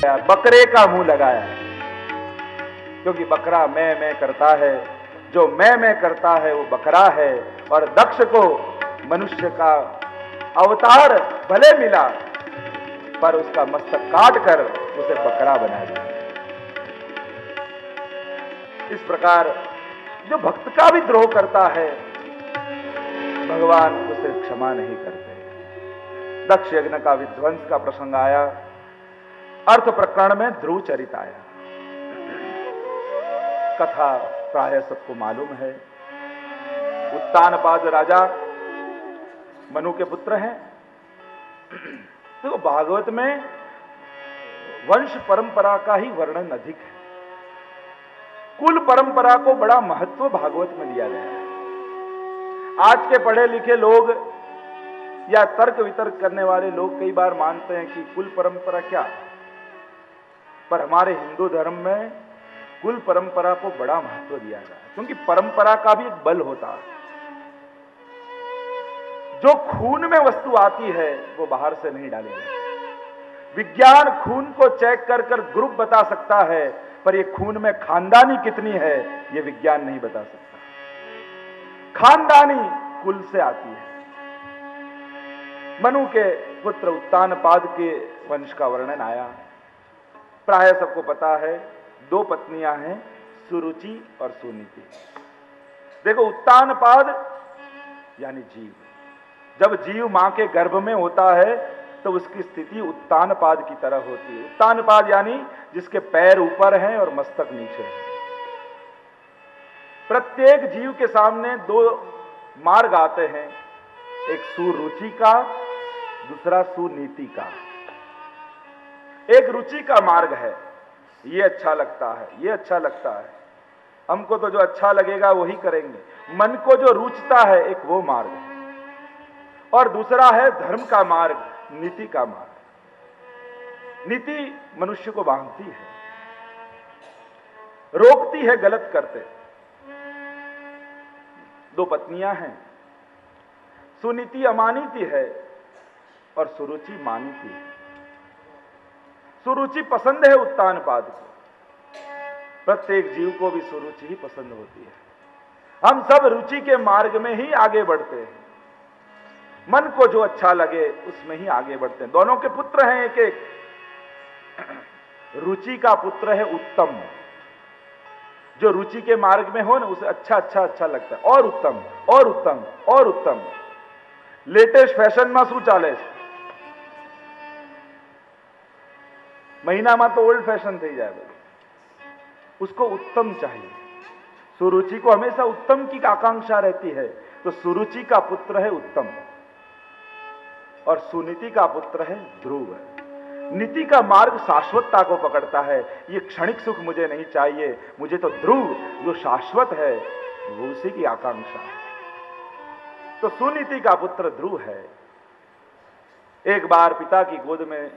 बकरे का मुंह लगाया, क्योंकि बकरा मैं करता है, जो मैं करता है वो बकरा है। और दक्ष को मनुष्य का अवतार भले मिला, पर उसका मस्तक काट कर उसे बकरा बना दिया। इस प्रकार जो भक्त का भी द्रोह करता है, भगवान उसे क्षमा नहीं करते। दक्ष यज्ञ का विध्वंस का प्रसंग आया, अर्थ प्रकरण में ध्रुव चरित आया। कथा प्राय सबको मालूम है। उत्तानपाद राजा मनु के पुत्र हैं। देखो, भागवत में वंश परंपरा का ही वर्णन अधिक है। कुल परंपरा को बड़ा महत्व भागवत में दिया गया है। आज के पढ़े लिखे लोग या तर्क वितर्क करने वाले लोग कई बार मानते हैं कि कुल परंपरा क्या, पर हमारे हिंदू धर्म में कुल परंपरा को बड़ा महत्व दिया गया है, क्योंकि परंपरा का भी एक बल होता है। जो खून में वस्तु आती है वो बाहर से नहीं डाली जाती। विज्ञान खून को चेक कर कर ग्रुप बता सकता है, पर ये खून में खानदानी कितनी है ये विज्ञान नहीं बता सकता। खानदानी कुल से आती है। मनु के पुत्र उत्तानपाद के वंश का वर्णन आया। प्राय सबको पता है, दो पत्नियां हैं, सुरुचि और सुनीति। देखो, उत्तानपाद यानी जीव। जब जीव मां के गर्भ में होता है तो उसकी स्थिति उत्तानपाद की तरह होती है। उत्तानपाद यानी जिसके पैर ऊपर हैं और मस्तक नीचे है। प्रत्येक जीव के सामने दो मार्ग आते हैं, एक सुरुचि का, दूसरा सुनीति का। एक रुचि का मार्ग है, ये अच्छा लगता है, ये अच्छा लगता है, हमको तो जो अच्छा लगेगा वही करेंगे। मन को जो रुचता है एक वो मार्ग है। और दूसरा है धर्म का मार्ग, नीति का मार्ग। नीति मनुष्य को बांधती है, रोकती है गलत करते। दो पत्नियां हैं, सुनीति अमानिति है और सुरुचि मानिति है। सुरुचि पसंद है उत्तानपाद को। प्रत्येक जीव को भी सुरुचि ही पसंद होती है। हम सब रुचि के मार्ग में ही आगे बढ़ते हैं। मन को जो अच्छा लगे उसमें ही आगे बढ़ते हैं। दोनों के पुत्र हैं एक एक। रुचि का पुत्र है उत्तम। जो रुचि के मार्ग में हो ना, उसे अच्छा अच्छा अच्छा लगता है, और उत्तम और उत्तम और उत्तम। लेटेस्ट फैशन में शू चाले छे, महीना में तो ओल्ड फैशन थी जाए। उसको उत्तम चाहिए। सुरुचि को हमेशा उत्तम की आकांक्षा रहती है। तो सुरुचि का पुत्र है उत्तम और सुनीति का पुत्र है ध्रुव। नीति का मार्ग शाश्वतता को पकड़ता है। ये क्षणिक सुख मुझे नहीं चाहिए, मुझे तो ध्रुव जो शाश्वत है वो उसी की आकांक्षा है। तो सुनीति का पुत्र ध्रुव है। एक बार पिता की गोद में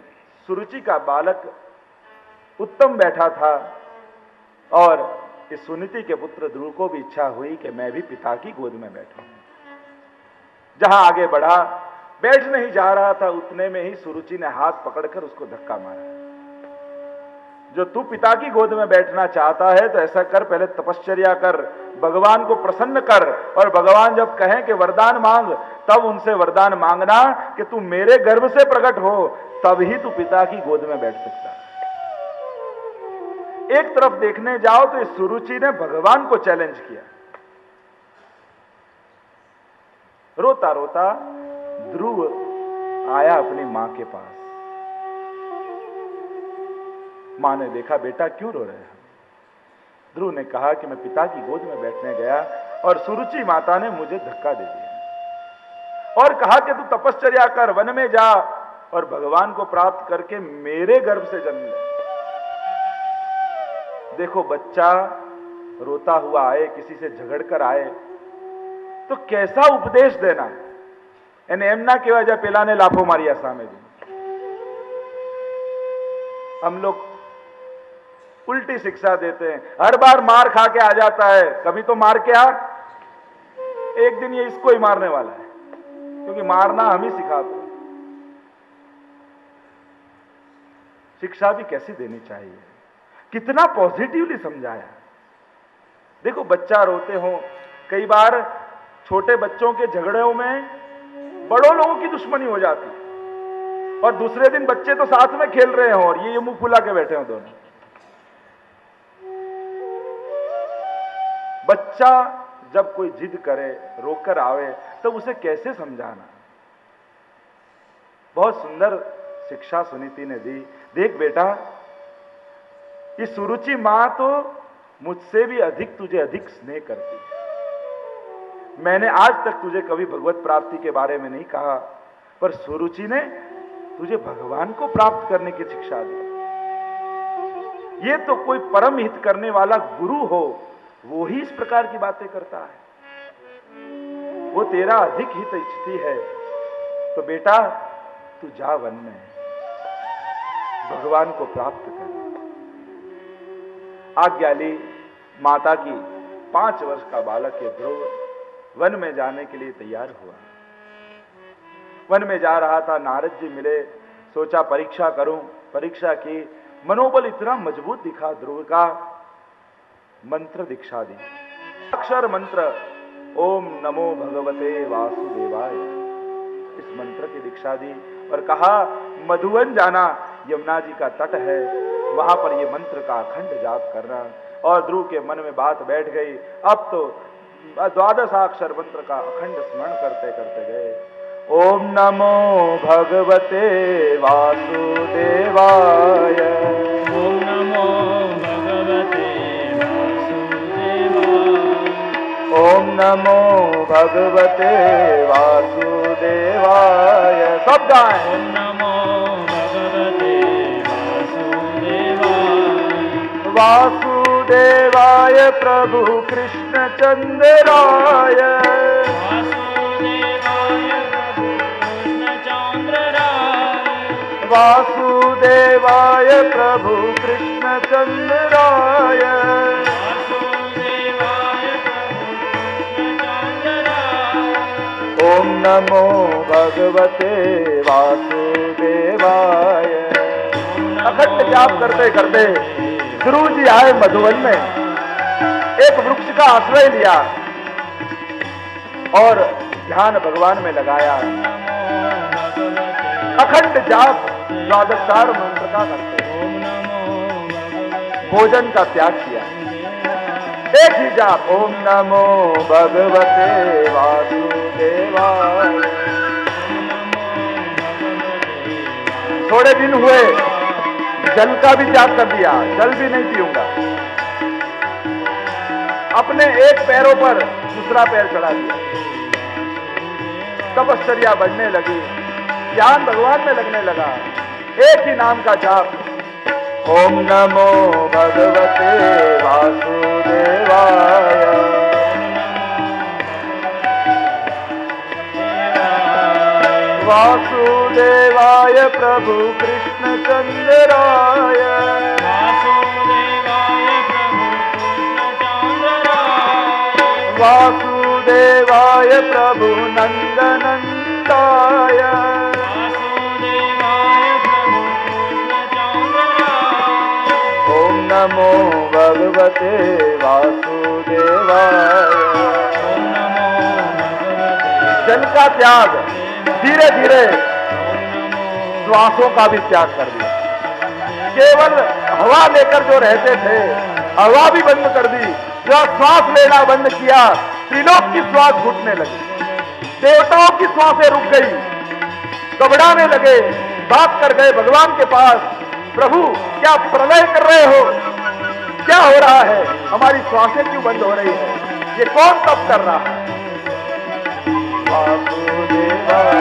सुरुचि का बालक उत्तम बैठा था और इस सुनीति के पुत्र ध्रुव को भी इच्छा हुई कि मैं भी पिता की गोद में बैठूं। जहां आगे बढ़ा, बैठ नहीं जा रहा था, उतने में ही सुरुचि ने हाथ पकड़कर उसको धक्का मारा। जो तू पिता की गोद में बैठना चाहता है तो ऐसा कर, पहले तपश्चर्या कर, भगवान को प्रसन्न कर, और भगवान जब कहें कि वरदान मांग, तब उनसे वरदान मांगना कि तू मेरे गर्भ से प्रकट हो, तब ही तू पिता की गोद में बैठ सकता है। एक तरफ देखने जाओ तो इस सुरुचि ने भगवान को चैलेंज किया। रोता रोता ध्रुव आया अपनी मां के पास। मां ने देखा, बेटा क्यों रो रहे हैं? ध्रुव ने कहा कि मैं पिता की गोद में बैठने गया और सुरुचि माता ने मुझे धक्का दे दिया और कहा कि तू तपश्चर्या कर, वन में जा और भगवान को प्राप्त करके मेरे गर्भ से जन्म ले। देखो, बच्चा रोता हुआ आए, किसी से झगड़ कर आए तो कैसा उपदेश देना है। એને એમ ના કહેવાય જે પેલાને લાફો માર્યા સામે। हम लोग उल्टी शिक्षा देते हैं। हर बार मार खा के आ जाता है, कभी तो मार के आ, एक दिन ये इसको ही मारने वाला है, क्योंकि मारना हम ही सिखाते हैं। शिक्षा भी कैसी देनी चाहिए, कितना पॉजिटिवली समझाया। देखो बच्चा रोते हो, कई बार छोटे बच्चों के झगड़ों में बड़ों लोगों की दुश्मनी हो जाती, और दूसरे दिन बच्चे तो साथ में खेल रहे हो और ये मुंह फुला के बैठे हो दोनों। बच्चा जब कोई जिद करे, रोकर आवे, तो उसे कैसे समझाना। बहुत सुंदर शिक्षा सुनीति ने दी। देख बेटा, ये सुरुचि मां तो मुझसे भी अधिक तुझे अधिक स्नेह करती है। मैंने आज तक तुझे कभी भगवत प्राप्ति के बारे में नहीं कहा, पर सुरुचि ने तुझे भगवान को प्राप्त करने की शिक्षा दी। ये तो कोई परम हित करने वाला गुरु हो, वो ही इस प्रकार की बातें करता है। वो तेरा अधिक हित इच्छती है, तो बेटा तू जा वन में, भगवान को प्राप्त कर। आज्ञा ली माता की। 5 वर्ष का बालक ये ध्रुव वन में जाने के लिए तैयार हुआ। वन में जा रहा था, नारद जी मिले, सोचा परीक्षा करूं। परीक्षा की, मनोबल इतना मजबूत दिखा ध्रुव का, मंत्र दीक्षा दी। अक्षर मंत्र ओम नमो भगवते वासुदेवाय, इस मंत्र की दीक्षा दी और कहा मधुवन जाना, यमुना जी का तट है, वहां पर ये मंत्र का अखंड जाप करना। और ध्रुव के मन में बात बैठ गई। अब तो 12 अक्षर मंत्र का अखंड स्मरण करते करते गए। ओम नमो भगवते वासुदेवाय, ओम नमो भगवते वासुदेवाय, ओम नमो भगवते वासुदेवाय। सब गाएं। ओम नमो भगवते वासुदेवाय, वासुदेवाय प्रभु कृष्ण चंद्राय, वासुदेवाय प्रभु कृष्ण चंद्राय, वासुदेवाय प्रभु कृष्ण चंद्राय। ओम नमो भगवते वासुदेवाय। अखंड जाप करते करते ध्रुव जी आए मधुवन में, एक वृक्ष का आश्रय लिया और ध्यान भगवान में लगाया। अखंड जाप 12 मंत्र का करते, भोजन का त्याग किया, एक ही जाप ओम नमो भगवते वासुदेवाय। थोड़े दिन हुए, जल का भी त्याग कर दिया, जल भी नहीं पीऊंगा। अपने एक पैरों पर दूसरा पैर चढ़ा दिया, तपश्चर्या बढ़ने लगी, ध्यान भगवान में लगने लगा। एक ही नाम का जाप ओम नमो भगवते वासुदेवाय, वासुदेवाय प्रभु कृष्ण चंद्राय, वासुदेवाय प्रभु कृष्ण चंद्राय, वासुदेवाय प्रभु नंदनंदाय, वासुदेवाय प्रभु कृष्ण चंद्राय, ओम नमो भगवते वासुदेवाय। ओम नमो भगवते, जल का त्याग, धीरे धीरे श्वासों का भी त्याग कर दिया। केवल हवा लेकर जो रहते थे, हवा भी बंद कर दी। जो श्वास लेना बंद किया, त्रिलोक की श्वास घुटने लगी, देवताओं की श्वासें रुक गई, घबराने लगे, बात कर गए भगवान के पास, प्रभु क्या प्रलय कर रहे हो, क्या हो रहा है, हमारी श्वासें क्यों बंद हो रही है, ये कौन तप कर रहा है। वासुदेवाय,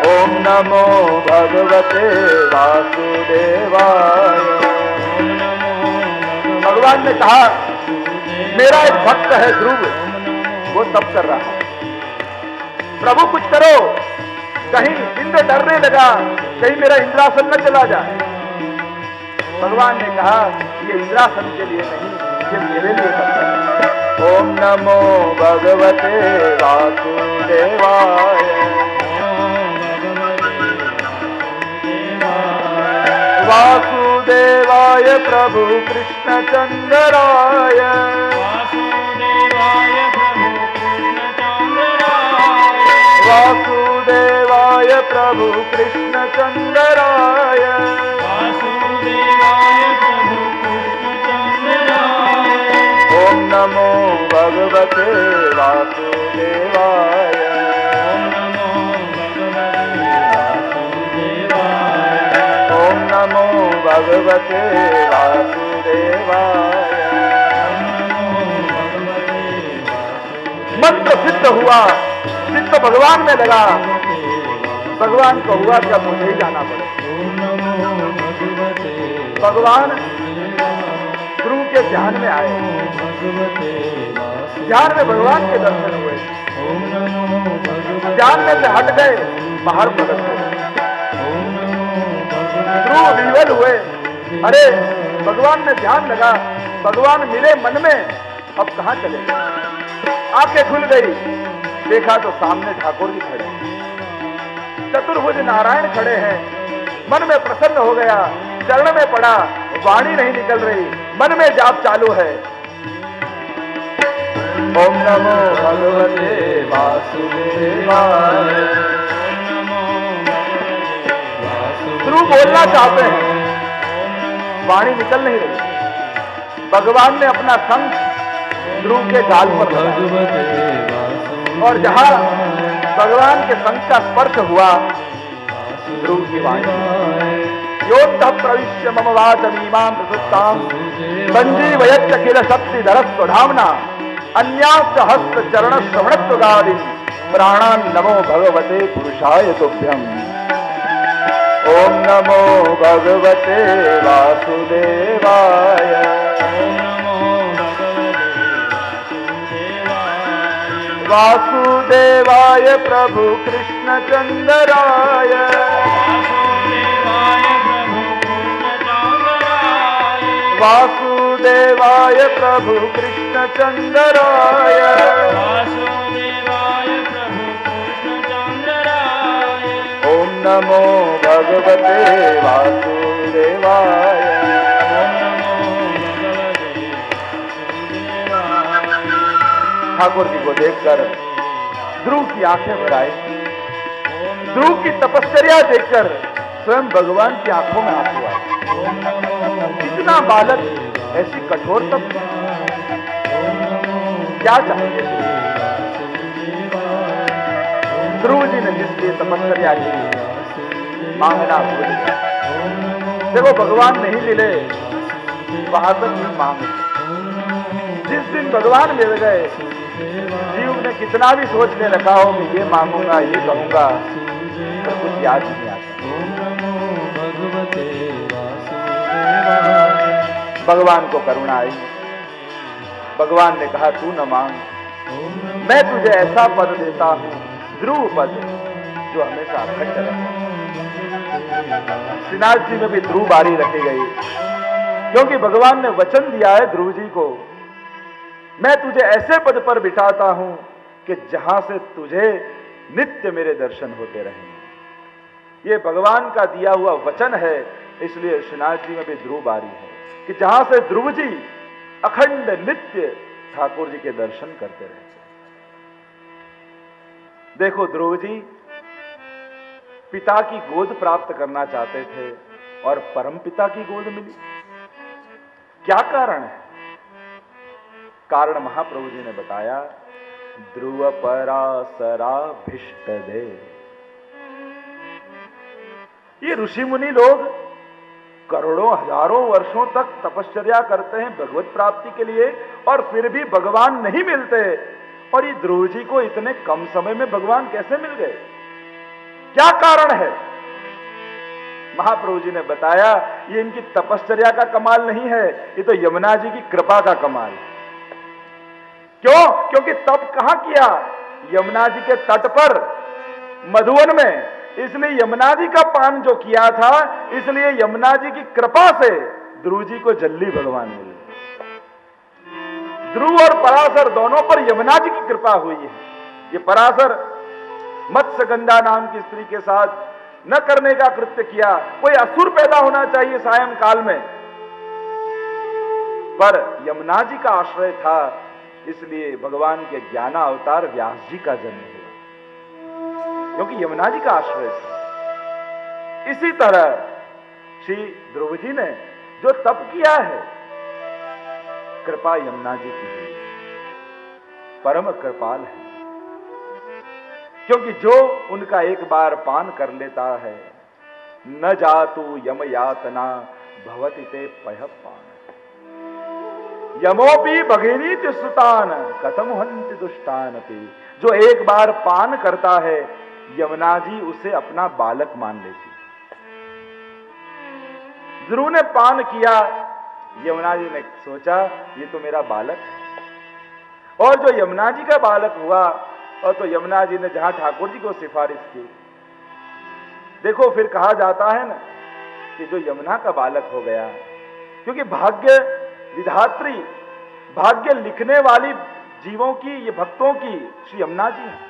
ओम नमो भगवते वासुदेवाय। भगवान ने कहा मेरा एक भक्त है ध्रुव, वो तप कर रहा है, प्रभु कुछ करो, कहीं इंद्र डरने लगा, कहीं मेरा इंद्रासन न चला जाए। भगवान ने कहा ये इंद्रासन के लिए नहीं, ये मेरे लिए करता है। ओम नमो भगवते वासुदेवाय, वासुदेवाय प्रभु कृष्णचंद्राय वासुदेवाय प्रभु कृष्णचंद्राय वासुदेवाय प्रभु कृष्णचंद्राय वासुदेवाय प्रभु कृष्णचंद्राय ओम नमो भगवते वासुदेवाय ओम नमो भगवते वासुदेवाय ओम नमो भगवते वासुदेवाय। मंत्र सिद्ध हुआ, चित्त भगवान में लगा, भगवान को हुआ क्या मुझे ही जाना पड़े। भगवान ध्रुव के ध्यान में आए, ध्यान में भगवान के दर्शन हुए, ध्यान में से हट गए, बाहर प्रकट हुए। ध्रुव विवल हुए, अरे भगवान में ध्यान लगा, भगवान मिले मन में, अब कहां चले गए। आंखें खुल गई, देखा तो सामने ठाकुर जी खड़े, चतुर्भुज नारायण खड़े हैं। मन में प्रसन्न हो गया, चरण में पड़ा, वाणी नहीं निकल रही, मन में जाप चालू है। ओम नमो भगवते वासुदेवाय। ध्रुव बोलना चाहते हैं, वाणी निकल नहीं रही। भगवान ने अपना शंख ध्रुव के गाल पर लगाया और जहां भगवान के शंख का स्पर्श हुआ, ध्रुव की वाणी योद्धः प्रविश्य मम वाचमीमां प्रसुप्तां संजीवयच्च किल शक्तिधरस्वधाम्ना अन्याश्च हस्त चरण श्रवणत्वगादिन् प्राणान् नमो भगवते पुरुषाय तुभ्यम्। ओम नमो भगवते वासुदेवाय। वासुदेवाय प्रभु कृष्णचंद्राय वासुदेवाय प्रभु कृष्णचंद्राय ओम नमो भगवते वासुदेवाय। ठाकुर जी को देखकर ध्रुव की आंखें भर आई। ध्रुव की तपश्चर्या देखकर स्वयं भगवान की आंखों में आंसू आए। इतना बालक, ऐसी कठोर तपस्या, क्या चाहिए। ध्रुव जी ने जिसकी तपश्चर्या की, मांगना भूल गया। देखो भगवान नहीं मिले, वहां तक नहीं मांगे। जिस दिन भगवान मिल गए, जीव ने कितना भी सोच ले रखा हो कि ये मांगूंगा, ये करूंगा, तो कुछ याद नहीं आता। भगवान को करुणा आई। भगवान ने कहा तू न मांग, मैं तुझे ऐसा पद देता हूं, ध्रुव पद, जो हमेशा अखंड रहता। श्रीनाथ जी में भी ध्रुव बारी रखी गई, क्योंकि भगवान ने वचन दिया है ध्रुव जी को, मैं तुझे ऐसे पद पर बिठाता हूं कि जहां से तुझे नित्य मेरे दर्शन होते रहेंगे। ये भगवान का दिया हुआ वचन है, इसलिए श्रीनाथ जी में भी ध्रुव बारी है कि जहां से ध्रुव जी अखंड नित्य ठाकुर जी के दर्शन करते रहते। देखो ध्रुव जी पिता की गोद प्राप्त करना चाहते थे और परम पिता की गोद मिली। क्या कारण है? कारण महाप्रभु जी ने बताया, ध्रुव पराशराभिष्ट दे। ये ऋषि मुनि लोग करोड़ों हजारों वर्षों तक तपश्चर्या करते हैं भगवत प्राप्ति के लिए, और फिर भी भगवान नहीं मिलते। और ये ध्रुव जी को इतने कम समय में भगवान कैसे मिल गए? क्या कारण है? महाप्रभु जी ने बताया, ये इनकी तपश्चर्या का कमाल नहीं है, ये तो यमुना जी की कृपा का कमाल है। क्यों? क्योंकि तप कहां किया? यमुना जी के तट पर, मधुवन में। इसलिए यमुना जी का पान जो किया था, इसलिए यमुना जी की कृपा से ध्रुव जी को जल्दी भगवान मिले। ध्रुव और पराशर दोनों पर यमुना जी की कृपा हुई है। ये पराशर मत्स्यगंधा नाम की स्त्री के साथ न करने का कृत्य किया। कोई असुर पैदा होना चाहिए सायंकाल में, पर यमुना जी का आश्रय था, इसलिए भगवान के ज्ञाना अवतार व्यास जी का जन्म हुआ, क्योंकि यमुना जी का आश्रय था। इसी तरह श्री ध्रुव जी ने जो तप किया है, कृपा यमुना जी की है, परम कृपाल है, क्योंकि जो उनका एक बार पान कर लेता है, न जातु यम यातना भवति ते पय पान, यमोपि भगिनीति सुतान कथम हन्ति दुष्टान पे। जो एक बार पान करता है, यमुना जी उसे अपना बालक मान लेती। ध्रुव ने पान किया, यमुना जी ने सोचा ये तो मेरा बालक है, और जो यमुना जी का बालक हुआ, और तो यमुना जी ने जहां ठाकुर जी को सिफारिश की, देखो फिर कहा जाता है ना कि जो यमुना का बालक हो गया, क्योंकि भाग्य विधात्री, भाग्य लिखने वाली जीवों की, ये भक्तों की श्री यमुना जी है।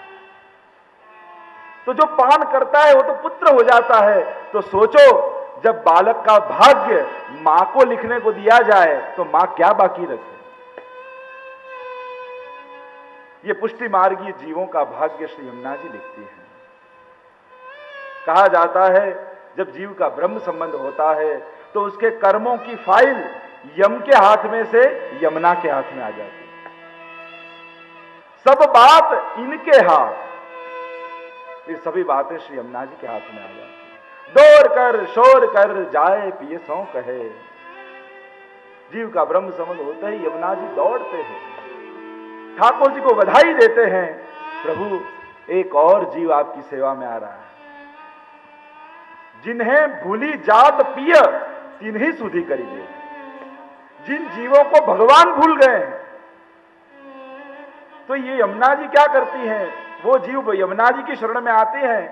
तो जो पान करता है वो तो पुत्र हो जाता है। तो सोचो, जब बालक का भाग्य मां को लिखने को दिया जाए तो मां क्या बाकी रखे। ये पुष्टि मार्गीय जीवों का भाग्य श्री यमुना जी लिखती है। कहा जाता है जब जीव का ब्रह्म संबंध होता है तो उसके कर्मों की फाइल यम के हाथ में से यमुना के हाथ में आ जाती है। सब बात इनके हाथ, ये सभी बातें श्री यमुना जी के हाथ में आ जाती है। दौड़ कर शोर कर जाए पिए सो कहे, जीव का ब्रह्म संबंध होते ही यमुना जी दौड़ते हैं, ठाकुर जी को बधाई देते हैं, प्रभु एक और जीव आपकी सेवा में आ रहा है। जिन्हें भूली जात पिय तिन्हीं सुधी करी दे। जिन जीवों को भगवान भूल गए हैं, तो ये यमुना जी क्या करती हैं, वो जीव यमुना जी की शरण में आते हैं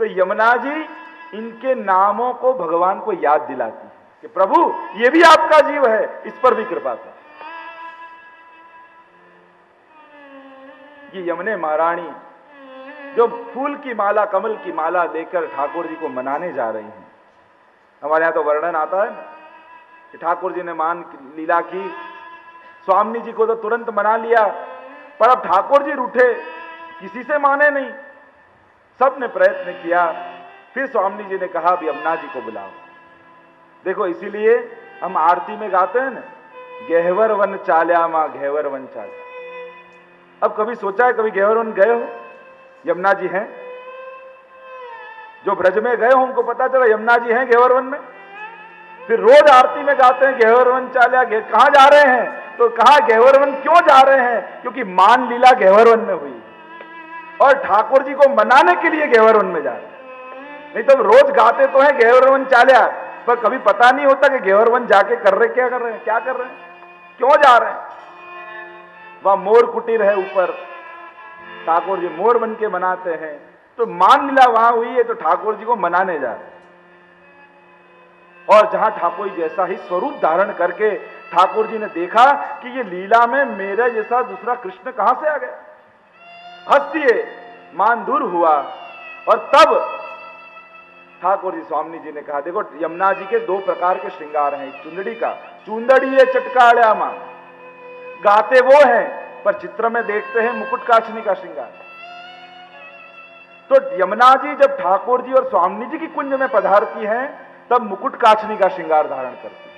तो यमुना जी इनके नामों को भगवान को याद दिलाती है कि प्रभु ये भी आपका जीव है, इस पर भी कृपा कर। ये यमुने महारानी जो फूल की माला, कमल की माला लेकर ठाकुर जी को मनाने जा रही हैं। हमारे यहां तो वर्णन आता है ना कि ठाकुर जी ने मान लीला की, स्वामी जी को तो तुरंत मना लिया, पर अब ठाकुर जी रूठे, किसी से माने नहीं। सबने प्रयत्न किया, फिर स्वामी जी ने कहा भी यमुना जी को बुलाओ। देखो इसीलिए हम आरती में गाते हैं ना, गहवर वन चाल्या मां घेवर वन चाल्या। अब कभी सोचा है, कभी घेवर वन गए हो? यमुना जी हैं, जो ब्रज में गए हो उनको पता चला यमुना जी हैं घेवर वन में। फिर रोज आरती में गाते हैं घेवर वन चाल्या। कहां जा रहे हैं? तो कहा घेवर वन क्यों जा रहे हैं? क्योंकि मान लीला घेवर वन में हुई और ठाकुर जी को मनाने के लिए घेवर वन में जा रहे हैं। नहीं तो रोज गाते तो है घेवर वन चाल्या, पर कभी पता नहीं होता कि घेवर वन जाके कर रहे क्या कर रहे हैं, क्या कर रहे हैं, क्यों जा रहे हैं। वहां मोर कुटीर है ऊपर, ठाकुर जी मोर बन के मनाते हैं। तो मान लीला वहां हुई है तो ठाकुर जी को मनाने जा रहे हैं। और जहां ठाकुर जी जैसा ही स्वरूप धारण करके ठाकुर जी ने देखा कि ये लीला में मेरे जैसा दूसरा कृष्ण कहां से आ गया, हंस दिए, मान दूर हुआ। और तब ठाकुर जी स्वामी जी ने कहा, देखो यमुना जी के दो प्रकार के श्रृंगार हैं। चुंदड़ी का, चुंदड़ी है चटकाड़ा मां, गाते वो हैं पर चित्र में देखते हैं मुकुट काचनी का श्रृंगार। तो यमुना जी जब ठाकुर जी और स्वामी जी की कुंज में पधारती हैं तब मुकुट काचनी का श्रृंगार धारण करती है,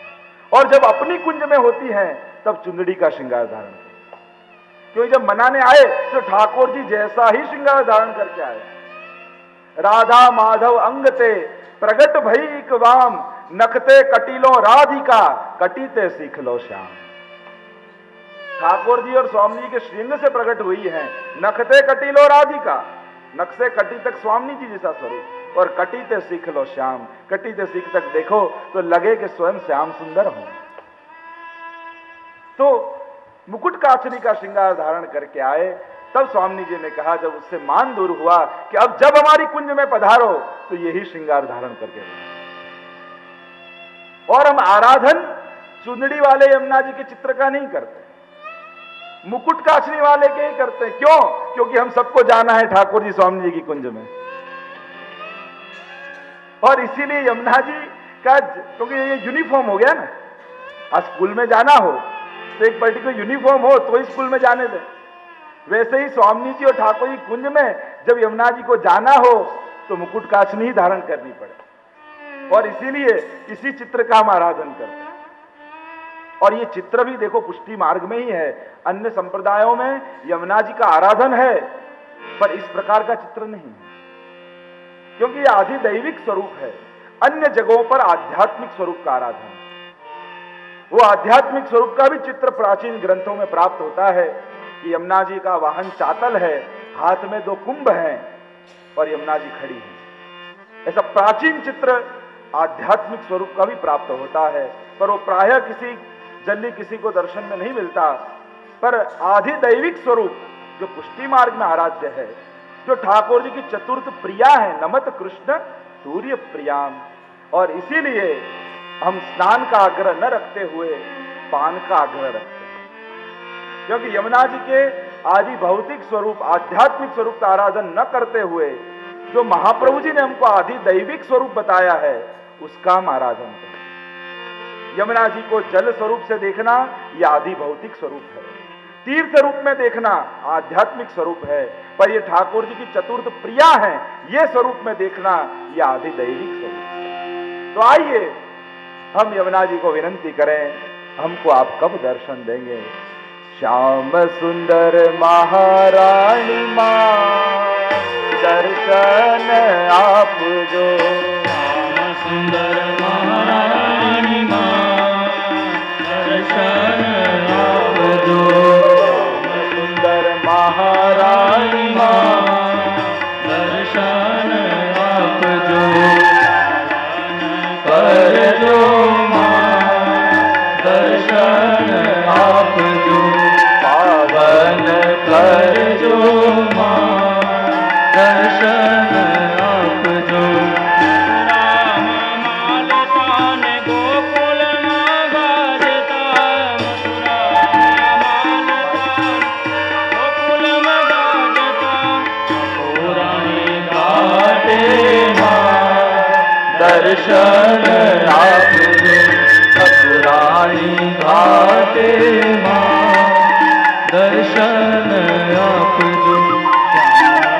और जब अपनी कुंज में होती हैं तब चुंदड़ी का श्रृंगार धारण करती है। क्योंकि जब मनाने आए तो ठाकुर जी जैसा ही श्रृंगार धारण करके आए। राधा माधव अंगते प्रगट भई वाम, नखते कटीलो राधिका कटीते सीख लो श्याम। ठाकुर जी और स्वामी जी के श्रृंग से प्रकट हुई है। नखते कटीलो राधिका, नख से कटी तक स्वामी जी जैसा स्वरूप, और कटीते सीख लो श्याम, कटीते सीख तक देखो तो लगे कि स्वयं श्याम सुंदर हो। तो मुकुट काचनी का श्रृंगार धारण करके आए। तब स्वामी जी ने कहा, जब उससे मान दूर हुआ, कि अब जब हमारी कुंज में पधारो तो यही श्रृंगार धारण करके रहो। और हम आराधन चुंदड़ी वाले यमुना जी के चित्र का नहीं करते, मुकुट काचनी वाले के ही करते हैं। क्यों? क्योंकि हम सबको जाना है ठाकुर जी स्वामी जी की कुंज में। और इसीलिए यमुना जी का, क्योंकि ये यूनिफॉर्म हो गया ना, आज स्कूल में जाना हो तो एक पर्टिकुलर यूनिफॉर्म हो तो ही स्कूल में जाने दें। वैसे ही स्वामी जी और ठाकुर जी कुंज में जब यमुना जी को जाना हो तो मुकुट काशनी ही धारण करनी पड़े, और इसीलिए इसी चित्र का हम आराधन करते हैं। और ये चित्र भी देखो पुष्टि मार्ग में ही है। अन्य संप्रदायों में यमुना जी का आराधन है, पर इस प्रकार का चित्र नहीं है, क्योंकि ये आदि दैविक स्वरूप है। अन्य जगहों पर आध्यात्मिक स्वरूप का आराधन है। वो आध्यात्मिक स्वरूप का भी चित्र प्राचीन ग्रंथों में प्राप्त होता है कि यमुना जी का वाहन चातल है, हाथ में 2 कुंभ हैं और यमुना जी खड़ी है। ऐसा प्राचीन चित्र आध्यात्मिक स्वरूप का भी प्राप्त होता है, पर वो प्रायः जल्दी किसी को दर्शन में नहीं मिलता। पर आधि दैविक स्वरूप जो पुष्टि मार्ग में आराध्य है, जो ठाकुर जी की चतुर्थ प्रिया है, नमत कृष्ण सूर्य प्रियाम, और इसीलिए हम स्नान का आग्रह न रखते हुए पान का आग्रह रखते हैं। क्योंकि यमुना जी के आदि भौतिक स्वरूप, आध्यात्मिक स्वरूप का आराधन न करते हुए जो महाप्रभु जी ने हमको आदि दैविक स्वरूप बताया है उसका हम आराधन करें। यमुना जी को जल स्वरूप से देखना यह आदि भौतिक स्वरूप है, तीर्थ रूप में देखना आध्यात्मिक स्वरूप है, पर ये ठाकुर जी की चतुर्थ प्रिया है, ये स्वरूप में देखना यह आदि दैविक स्वरूप। तो आइए हम यमुना जी को विनंती करें, हमको आप कब दर्शन देंगे। श्याम सुंदर महारानी मां दर्शन आप जो, श्याम सुंदर महारानी मां दर्शन आप जो, श्याम सुंदर महारानी मां दर्शन आप जो, कर जो मां दर्शन आप जो, पावन कर जो मां दर्शन आप जो। राम मालतान गोकुल गाजता, मथुरा मालतान गोकुल गाजता, पुराणी घाटे मां दर्शन आप जो, पुराणी घाटे मां दर्शन आप जो।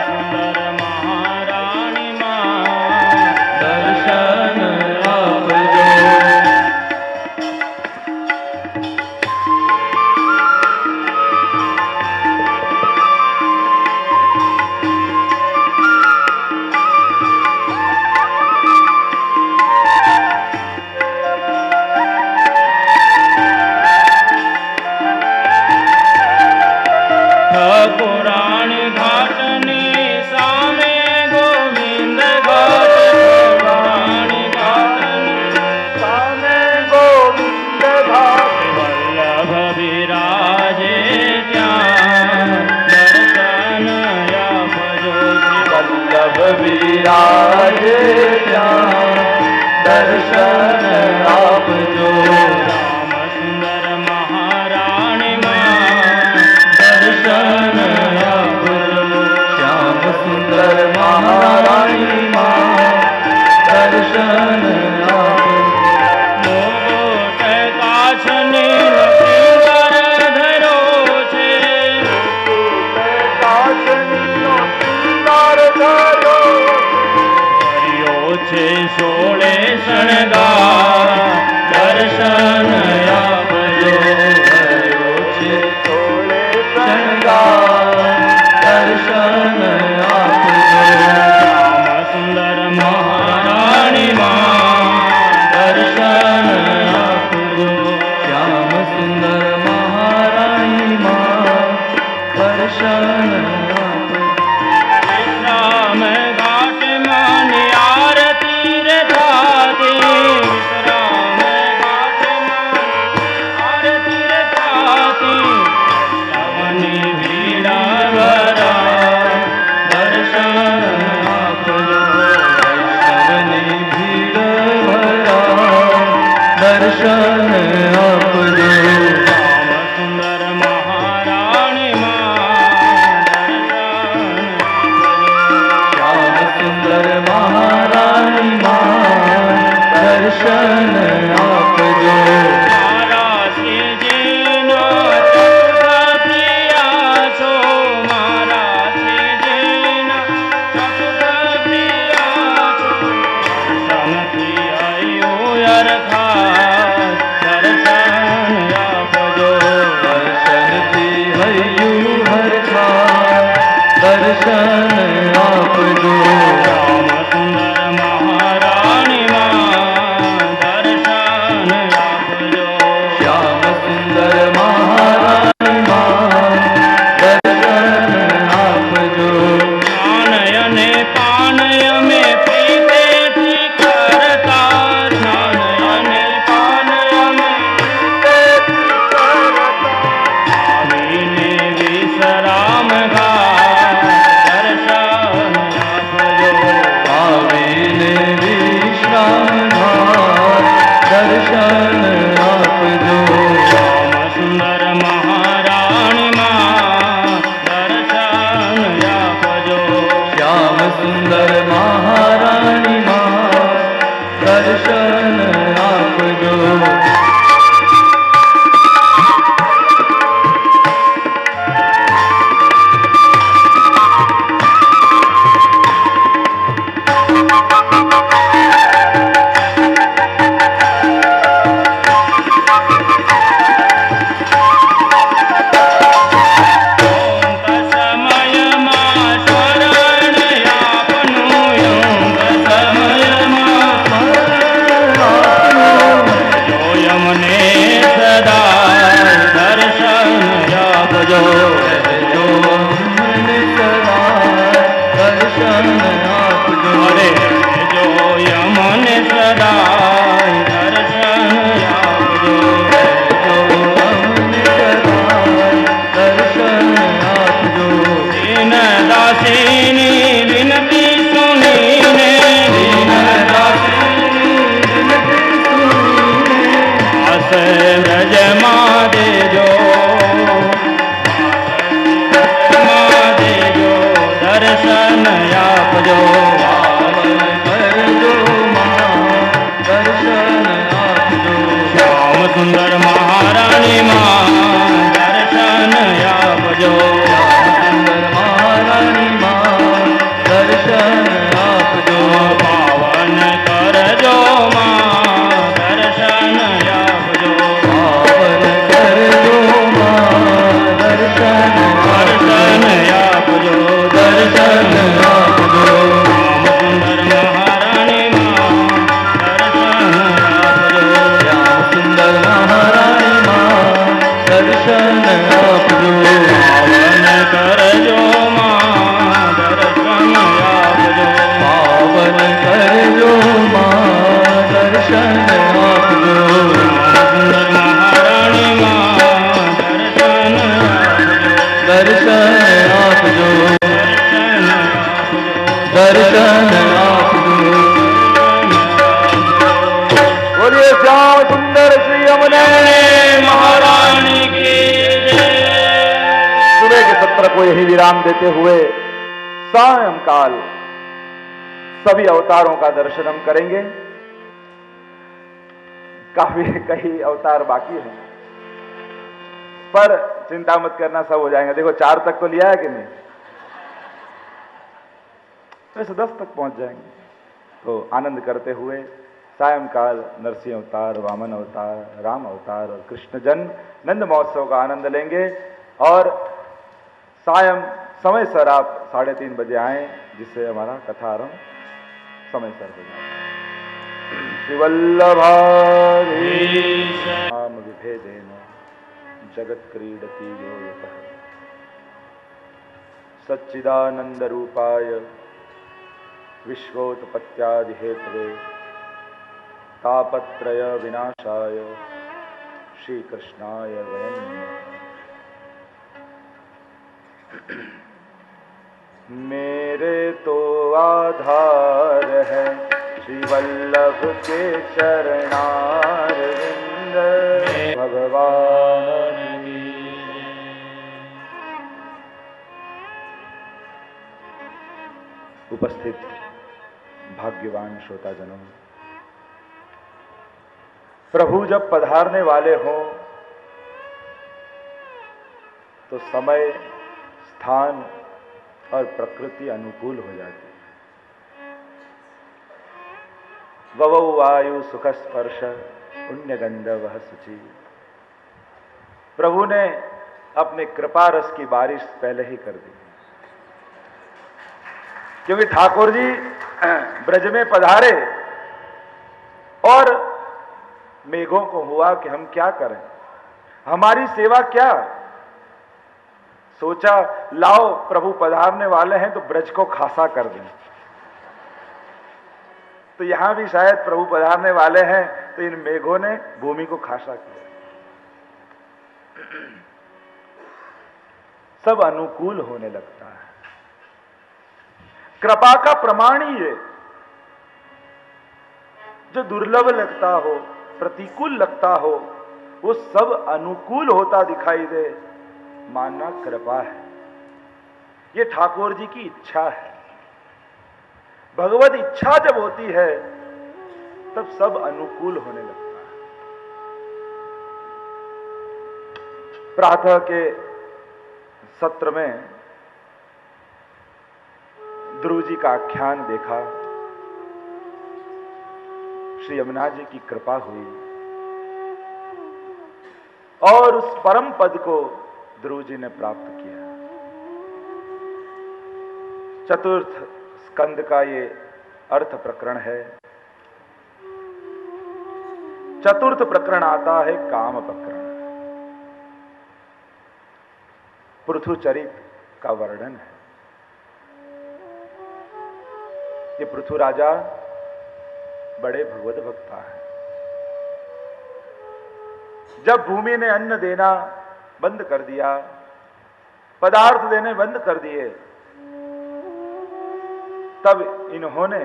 सुंदर महारानी मां दर्शन आप जो। सुंदर महारानी मां दर्शन आपजो। ज्ञानयने पानय में प्रीते थी करता, ज्ञानयने पानय में आवीने विश्राम घाट दर्शन आपजो। आवीने विश्राम घाट दर्शन आपजो। श्याम सुंदर महारानी मां दर्शन आपजो। श्याम सुंदर महारानी मां दर्शन आपजो। सुंदर महारानी मां दर्शन आपजो। सुंदर महारानी मां दर्शन आपजो। पावन करजो मां दर्शन आपजो। पावन करजो मां दर्शन दर्शन आपजो। दर्शन आपजो। श्याम सुंदर महारानी मां दर्शन आपजो। श्याम सुंदर महारानी मां दर्शन आपजो। पावन करजो मां दर्शन आपजो। पावन करजो मां दर्शन आपजो। सुंदर महारानी मां दर्शन आपजो। दर्शन आपजो। दर्शन आपजो। बोलिए श्याम सुंदर श्री यमुने महारानी की जय। सुबह के सत्र को यही विराम देते हुए सायंकाल सभी अवतारों का दर्शन हम करेंगे। काफी कई अवतार बाकी हैं, पर चिंता मत करना, सब हो जाएंगे। देखो 4 तक तो लिया है कि नहीं, वैसे 10 तक पहुंच जाएंगे। तो आनंद करते हुए सायंकाल नरसिंह अवतार, वामन अवतार, राम अवतार और कृष्ण जन्म नंद महोत्सव का आनंद लेंगे। और सायं समय सर आप 3:30 बजे आए, जिससे हमारा कथा आरंभ समय सर हो जाए। श्री वल्लभाम विभेदेन जगत क्रीडति यो यतः सच्चिदानंद रूपाय विश्वोत्पत्त्यादि हेतवे तापत्रय विनाशाय श्री कृष्णाय वयं नमः। मेरे तो आधार है श्री वल्लभ के चरणारविंद भगवान की। उपस्थित भाग्यवान श्रोताजनों, प्रभु जब पधारने वाले हों तो समय, स्थान और प्रकृति अनुकूल हो जाती है। ववौ वायु सुख स्पर्श पुण्य गंध वह सुचि। प्रभु ने अपने कृपा रस की बारिश पहले ही कर दी, क्योंकि ठाकुर जी ब्रज में पधारे और मेघों को हुआ कि हम क्या करें, हमारी सेवा क्या? सोचा लाओ प्रभु पधारने वाले हैं तो ब्रज को खासा कर दें। तो यहां भी शायद प्रभु पधारने वाले हैं तो इन मेघों ने भूमि को खासा किया। सब अनुकूल होने लगता है। कृपा का प्रमाण ही ये, जो दुर्लभ लगता हो, प्रतिकूल लगता हो, वो सब अनुकूल होता दिखाई दे, मानना कृपा है। ये ठाकुर जी की इच्छा है। भगवत इच्छा जब होती है तब सब अनुकूल होने लगता है। प्रातः के सत्र में ध्रुव जी का आख्यान देखा। श्री यमुना जी की कृपा हुई और उस परम पद को ध्रुव जी ने प्राप्त किया। चतुर्थ स्कंद का ये अर्थ प्रकरण है। चतुर्थ प्रकरण आता है काम प्रकरण। पृथुचरित का वर्णन है। ये पृथु राजा बड़े भगवत भक्ता है। जब भूमि ने अन्न देना बंद कर दिया, पदार्थ देने बंद कर दिए, तब इन्होंने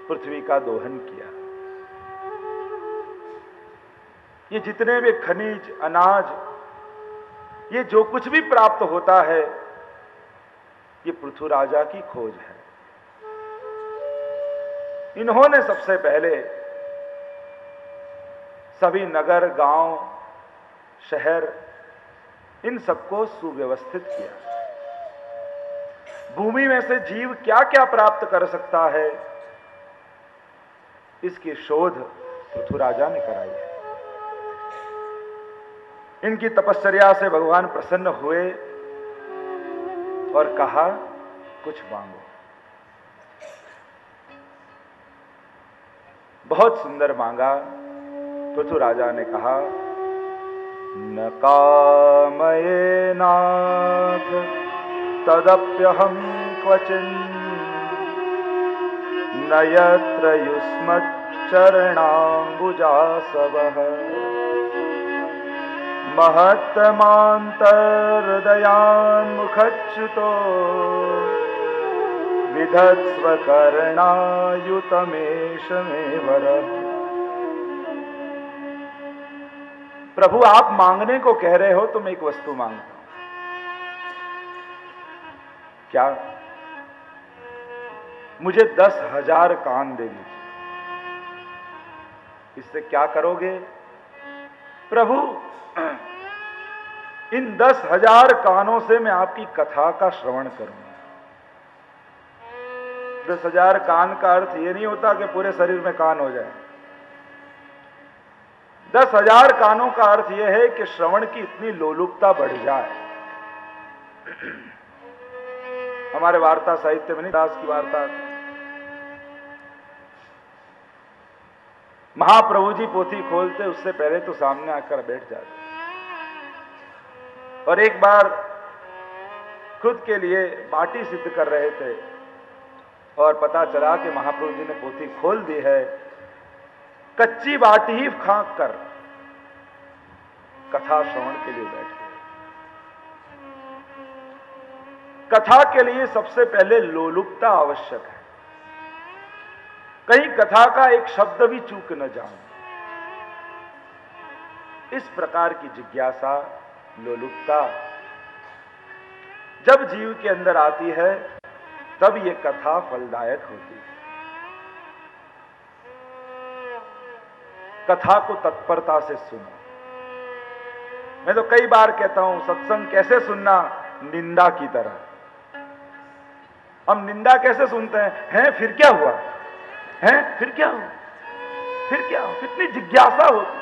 पृथ्वी का दोहन किया। ये जितने भी खनिज, अनाज, ये जो कुछ भी प्राप्त होता है, ये पृथु राजा की खोज है। इन्होंने सबसे पहले सभी नगर, गांव, शहर, इन सबको सुव्यवस्थित किया। भूमि में से जीव क्या क्या प्राप्त कर सकता है, इसकी शोध पृथु राजा ने कराई है। इनकी तपश्चर्या से भगवान प्रसन्न हुए और कहा कुछ मांगो। बहुत सुंदर मांगा। पृथु राजा ने कहा, न कामये नाथ तदप्यहं क्वचिन्, न यत्र युष्मच्चरणाम्बुजासवः, महत्तमान्तर्दयान्मुखच्युतो विधत्स्व कर्णायुतमेष मे वरः। प्रभु आप मांगने को कह रहे हो, तुम एक वस्तु मांगता हूं। क्या? मुझे 10,000 कान दे दीजिए। इससे क्या करोगे? प्रभु इन 10,000 कानों से मैं आपकी कथा का श्रवण करूंगा। 10,000 कान का अर्थ यह नहीं होता कि पूरे शरीर में कान हो जाए। 10,000 कानों का अर्थ यह है कि श्रवण की इतनी लोलुपता बढ़ जाए। हमारे वार्ता साहित्य में नहीं, दास की वार्ता, महाप्रभु जी पोथी खोलते उससे पहले तो सामने आकर बैठ जाते। और एक बार खुद के लिए बाटी सिद्ध कर रहे थे और पता चला कि महाप्रभु जी ने पोथी खोल दी है। कच्ची बाटी ही खाक कर कथा श्रवण के लिए बैठ गए। कथा के लिए सबसे पहले लोलुपता आवश्यक है। कहीं कथा का एक शब्द भी चूक न जाए। इस प्रकार की जिज्ञासा, लोलुपता जब जीव के अंदर आती है, तब यह कथा फलदायक होती है। कथा को तत्परता से सुनो। मैं तो कई बार कहता हूं, सत्संग कैसे सुनना? निंदा की तरह। हम निंदा कैसे सुनते हैं? फिर क्या हुआ? फिर क्या हुआ? फिर क्या हुआ? कितनी जिज्ञासा होती।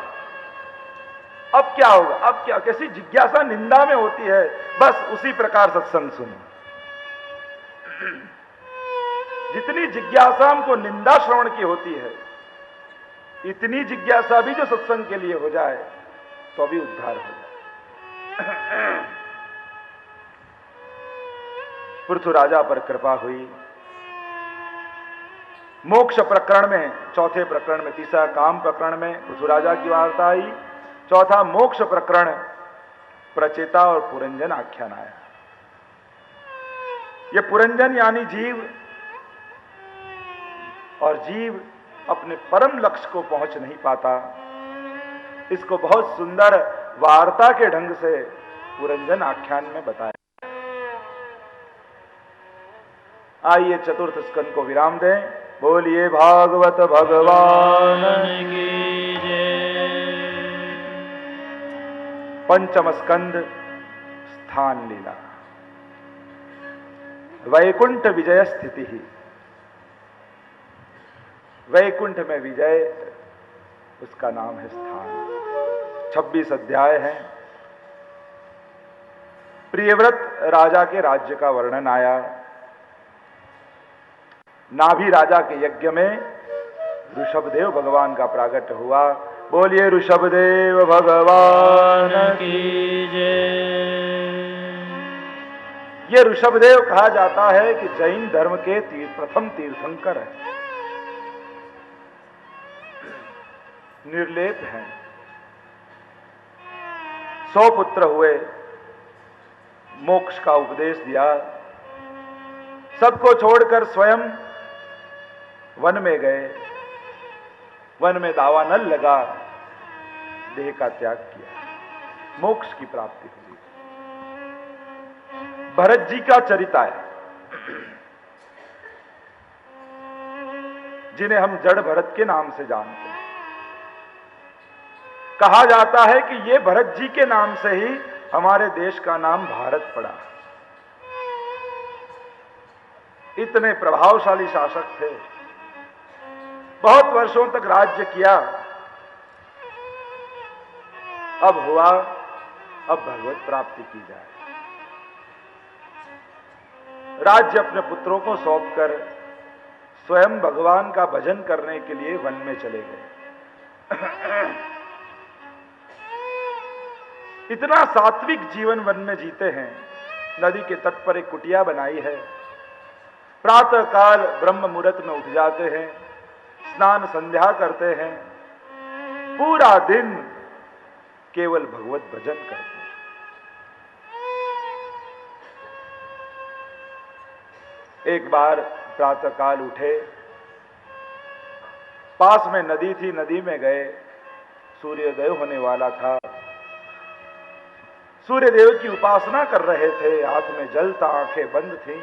अब क्या होगा? अब क्या? कैसी जिज्ञासा निंदा में होती है। बस उसी प्रकार सत्संग सुनो। जितनी जिज्ञासा हमको निंदा श्रवण की होती है, इतनी जिज्ञासा भी जो सत्संग के लिए हो जाए तो भी उद्धार हो जाए। पृथु राजा पर कृपा हुई। मोक्ष प्रकरण में, चौथे प्रकरण में, तीसरा काम प्रकरण में पृथु राजा की वार्ता आई, चौथा मोक्ष प्रकरण प्रचेता और पुरंजन आख्यान आया। ये पुरंजन यानी जीव, और जीव अपने परम लक्ष्य को पहुंच नहीं पाता। इसको बहुत सुंदर वार्ता के ढंग से पुरंजन आख्यान में बताया। आइए चतुर्थ स्कंद को विराम दें। बोलिए भागवत भगवान की जय। पंचम स्कंद स्थान लीला। वैकुंठ विजय स्थिति ही। वैकुंठ में विजय, उसका नाम है स्थान। 26 अध्याय हैं। प्रियव्रत राजा के राज्य का वर्णन आया। नाभि राजा के यज्ञ में ऋषभदेव भगवान का प्रागट्य हुआ। बोलिए ऋषभदेव भगवान की जय। ये ऋषभदेव कहा जाता है कि जैन धर्म के प्रथम तीर्थंकर है, निर्लेप हैं। 100 पुत्र हुए, मोक्ष का उपदेश दिया, सबको छोड़कर स्वयं वन में गए। वन में दावानल लगा, देह का त्याग किया, मोक्ष की प्राप्ति हुई। भरत जी का चरित आया, जिन्हें हम जड़ भरत के नाम से जानते हैं। कहा जाता है कि ये भरत जी के नाम से ही हमारे देश का नाम भारत पड़ा। इतने प्रभावशाली शासक थे, बहुत वर्षों तक राज्य किया। अब हुआ, अब भगवत प्राप्ति की जाए। राज्य अपने पुत्रों को सौंपकर स्वयं भगवान का भजन करने के लिए वन में चले गए। इतना सात्विक जीवन वन में जीते हैं। नदी के तट पर एक कुटिया बनाई है। प्रातः काल ब्रह्म मुहूर्त में उठ जाते हैं, स्नान संध्या करते हैं, पूरा दिन केवल भगवत भजन करते हैं। एक बार प्रातः काल उठे, पास में नदी थी, नदी में गए। सूर्योदय होने वाला था। सूर्यदेव की उपासना कर रहे थे, हाथ में जल था, आंखें बंद थीं।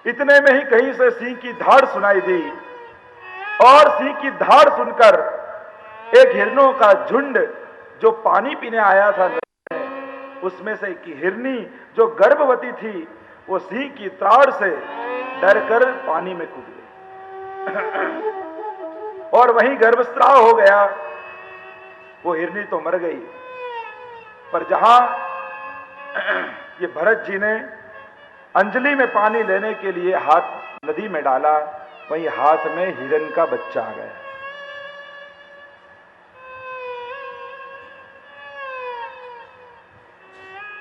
इतने में ही कहीं से सिंह की धाड़ सुनाई दी, और सिंह की धाड़ सुनकर एक हिरणों का झुंड जो पानी पीने आया था, उसमें से एक हिरनी जो गर्भवती थी, वो सिंह की त्राड़ से डरकर पानी में कूद गई और वहीं गर्भस्राव हो गया। वो हिरनी तो मर गई, पर जहां ये भरत जी ने अंजलि में पानी लेने के लिए हाथ नदी में डाला, वहीं हाथ में हिरण का बच्चा आ गया।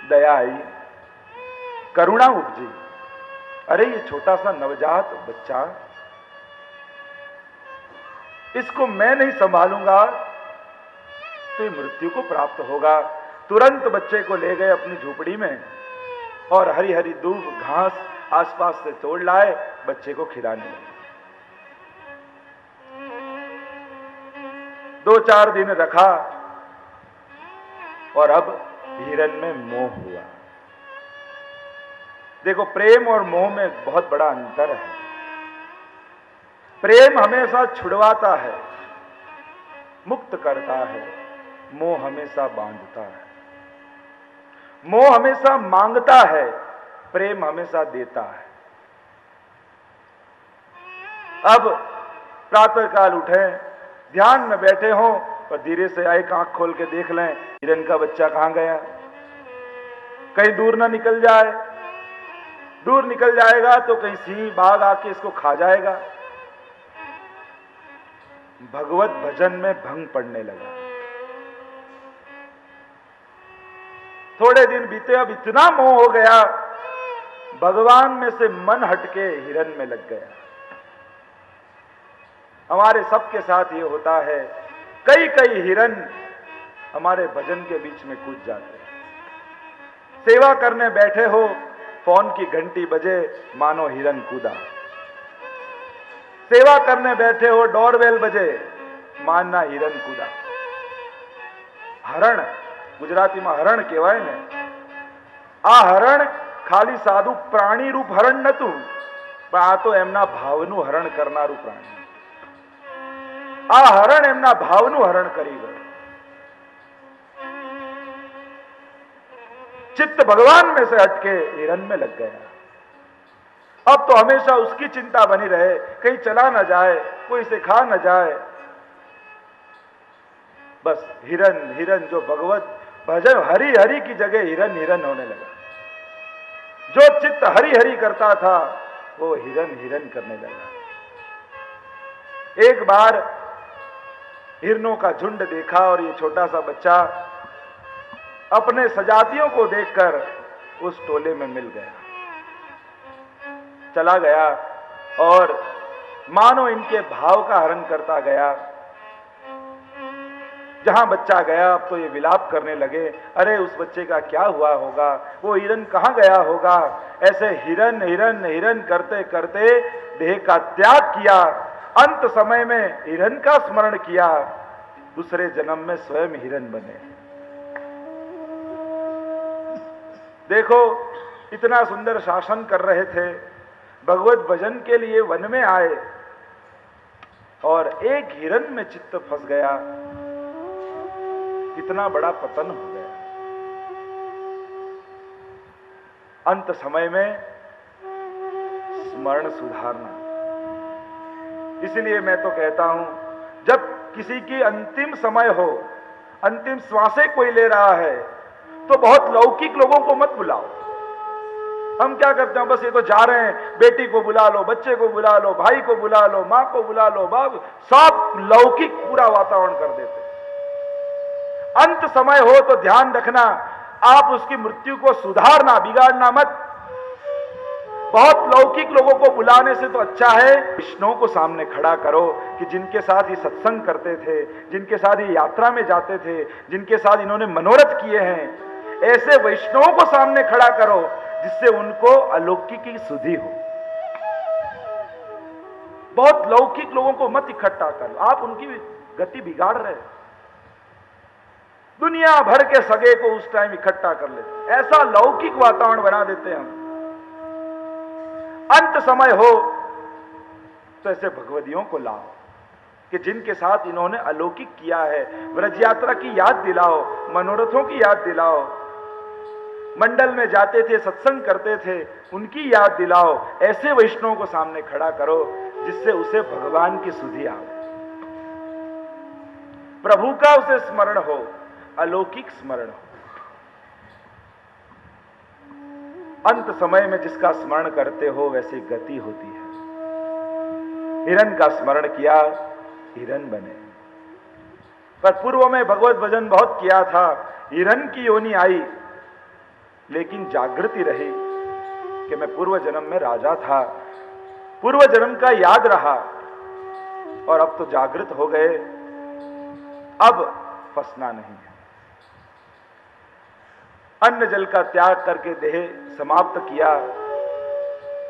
दया आई, करुणा उपजी। अरे ये छोटा सा नवजात बच्चा, इसको मैं नहीं संभालूंगा तो ये मृत्यु को प्राप्त होगा। तुरंत बच्चे को ले गए अपनी झोपड़ी में और हरी हरी दूब घास आसपास से तोड़ लाए, बच्चे को खिलाने लगे। 2-4 दिन रखा और अब हिरण में मोह हुआ। देखो, प्रेम और मोह में बहुत बड़ा अंतर है। प्रेम हमेशा छुड़वाता है, मुक्त करता है। मोह हमेशा बांधता है। मोह हमेशा मांगता है, प्रेम हमेशा देता है। अब प्रातःकाल उठे, ध्यान में बैठे हों और धीरे से एक आंख खोल के देख लें हिरण का बच्चा कहां गया, कहीं दूर ना निकल जाए। दूर निकल जाएगा तो कहीं सिंह बाघ आके इसको खा जाएगा। भगवत भजन में भंग पड़ने लगा। थोड़े दिन बीते, अब इतना मोह हो गया, भगवान में से मन हटके हिरन में लग गया। हमारे सबके साथ ये होता है, कई कई हिरन हमारे भजन के बीच में कूद जाते हैं। सेवा करने बैठे हो, फोन की घंटी बजे, मानो हिरन कूदा। सेवा करने बैठे हो, डोरबेल बजे, मानना हिरन कूदा। हरण, गुजराती में हरण कहेवाय ने, आ हरण खाली साधु प्राणी रूप हरण नतु, पण आ तो एमना भावनु हरण करनारू प्राणी। आ हरण एमना भावनु हरण करी गयो। चित्त भगवान में से हटके हिरन में लग गया। अब तो हमेशा उसकी चिंता बनी रहे, कहीं चला न जाए, कोई से खा न जाए। बस हिरन हिरन, जो भगवत भजन हरि हरि की जगह हिरन हिरन होने लगा। जो चित्त हरि हरि करता था, वो हिरन हिरन करने लगा। एक बार हिरनों का झुंड देखा और ये छोटा सा बच्चा अपने सजातियों को देखकर उस टोले में मिल गया, चला गया और मानो इनके भाव का हरण करता गया। जहां बच्चा गया, अब तो ये विलाप करने लगे, अरे उस बच्चे का क्या हुआ होगा, वो हिरन कहां गया होगा। ऐसे हिरन हिरन हिरन करते करते देह का त्याग किया। अंत समय में हिरन का स्मरण किया, दूसरे जन्म में स्वयं हिरन बने। देखो, इतना सुंदर शासन कर रहे थे, भगवत भजन के लिए वन में आए और एक हिरन में चित्त फंस गया, कितना बड़ा पतन हो गया। अंत समय में स्मरण सुधारना। इसलिए मैं तो कहता हूं, जब किसी की अंतिम समय हो, अंतिम श्वासें कोई ले रहा है, तो बहुत लौकिक लोगों को मत बुलाओ। हम क्या करते हैं, बस ये तो जा रहे हैं, बेटी को बुला लो, बच्चे को बुला लो, भाई को बुला लो, मां को बुला लो, बाप, सब लौकिक पूरा वातावरण कर देते। अंत समय हो तो ध्यान रखना, आप उसकी मृत्यु को सुधारना, बिगाड़ना मत। बहुत लौकिक लोगों को बुलाने से तो अच्छा है वैष्णव को सामने खड़ा करो कि जिनके साथ ये सत्संग करते थे, जिनके साथ ये यात्रा में जाते थे, जिनके साथ इन्होंने मनोरथ किए हैं, ऐसे वैष्णवों को सामने खड़ा करो जिससे उनको अलौकिक की सुधि हो। बहुत लौकिक लोगों को मत इकट्ठा करो, आप उनकी गति बिगाड़ रहे। दुनिया भर के सगे को उस टाइम इकट्ठा कर लेते, ऐसा लौकिक वातावरण बना देते हैं हम। अंत समय हो तो ऐसे भगवदियों को लाओ कि जिनके साथ इन्होंने अलौकिक किया है। व्रज यात्रा की याद दिलाओ, मनोरथों की याद दिलाओ, मंडल में जाते थे, सत्संग करते थे, उनकी याद दिलाओ। ऐसे वैष्णवों को सामने खड़ा करो जिससे उसे भगवान की सुधि आवे, प्रभु का उसे स्मरण हो, अलौकिक स्मरण हो। अंत समय में जिसका स्मरण करते हो वैसी गति होती है। हिरन का स्मरण किया, हिरन बने। पर पूर्व में भगवत भजन बहुत किया था, हिरन की योनि आई, लेकिन जागृति रही कि मैं पूर्व जन्म में राजा था, पूर्व जन्म का याद रहा और अब तो जागृत हो गए, अब फंसना नहीं है। अन्न जल का त्याग करके देह समाप्त किया,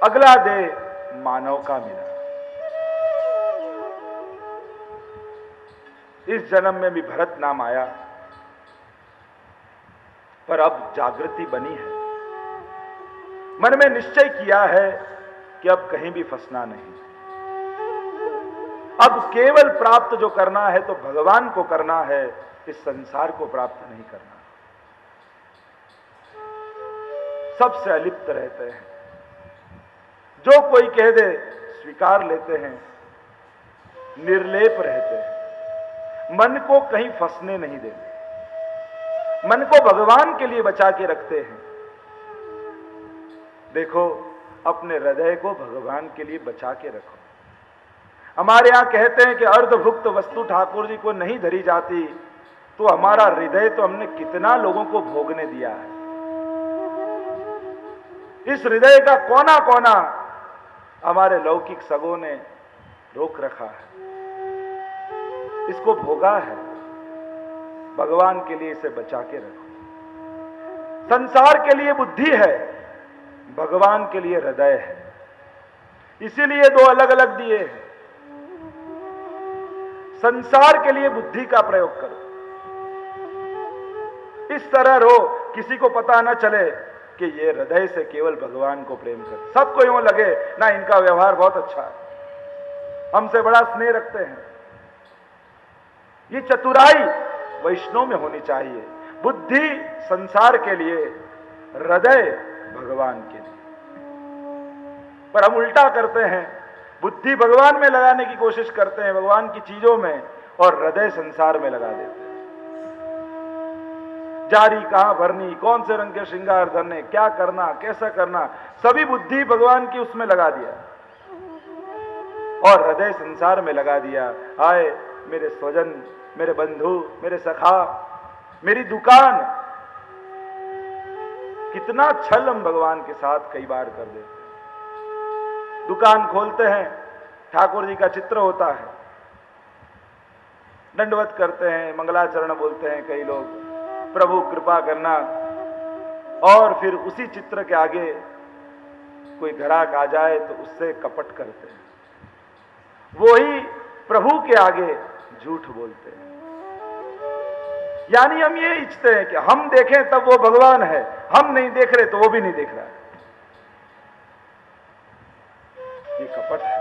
अगला देह मानव का मिला। इस जन्म में भी भरत नाम आया, पर अब जागृति बनी है, मन में निश्चय किया है कि अब कहीं भी फंसना नहीं। अब केवल प्राप्त जो करना है तो भगवान को करना है, इस संसार को प्राप्त नहीं करना। सबसे अलिप्त रहते हैं, जो कोई कह दे स्वीकार लेते हैं, निर्लेप रहते हैं, मन को कहीं फंसने नहीं देते, मन को भगवान के लिए बचा के रखते हैं। देखो, अपने हृदय को भगवान के लिए बचा के रखो। हमारे यहां कहते हैं कि अर्धभुक्त वस्तु ठाकुर जी को नहीं धरी जाती, तो हमारा हृदय तो हमने कितना लोगों को भोगने दिया है। इस हृदय का कोना कोना हमारे लौकिक सगों ने रोक रखा है, इसको भोगा है। भगवान के लिए इसे बचा के रखो। संसार के लिए बुद्धि है, भगवान के लिए हृदय है। इसीलिए दो अलग अलग दिए हैं। संसार के लिए बुद्धि का प्रयोग करो, इस तरह रो किसी को पता न चले कि ये हृदय से केवल भगवान को प्रेम कर। सबको यूं लगे ना इनका व्यवहार बहुत अच्छा है, हमसे बड़ा स्नेह रखते हैं। ये चतुराई वैष्णव में होनी चाहिए। बुद्धि संसार के लिए, हृदय भगवान के लिए। पर हम उल्टा करते हैं, बुद्धि भगवान में लगाने की कोशिश करते हैं, भगवान की चीजों में, और हृदय संसार में लगा देते हैं। जारी कहां भरनी, कौन से रंग के श्रृंगार धरने, क्या करना, कैसा करना, सभी बुद्धि भगवान की उसमें लगा दिया और हृदय संसार में लगा दिया। आए मेरे स्वजन, मेरे बंधु, मेरे सखा, मेरी दुकान। कितना छल हम भगवान के साथ कई बार कर देते हैं। दुकान खोलते हैं, ठाकुर जी का चित्र होता है, दंडवत करते हैं, मंगलाचरण बोलते हैं कई लोग, प्रभु कृपा करना, और फिर उसी चित्र के आगे कोई ग्राहक आ जाए तो उससे कपट करते हैं। वही प्रभु के आगे झूठ बोलते हैं। यानी हम ये इच्छते हैं कि हम देखें तब वो भगवान है, हम नहीं देख रहे तो वो भी नहीं देख रहा है। ये कपट है।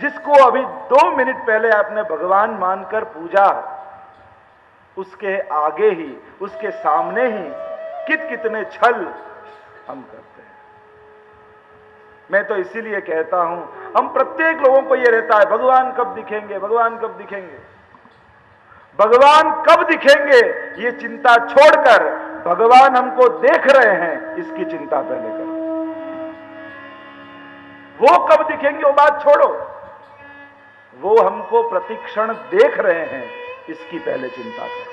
जिसको अभी 2 मिनट पहले आपने भगवान मानकर पूजा, उसके आगे ही, उसके सामने ही कितने छल हम करते हैं। मैं तो इसीलिए कहता हूं, हम प्रत्येक लोगों को यह रहता है, भगवान कब दिखेंगे, भगवान कब दिखेंगे। भगवान कब दिखेंगे ये चिंता छोड़कर भगवान हमको देख रहे हैं, इसकी चिंता पहले करो। वो कब दिखेंगे वो बात छोड़ो, वो हमको प्रतिक्षण देख रहे हैं, इसकी पहले चिंता करो।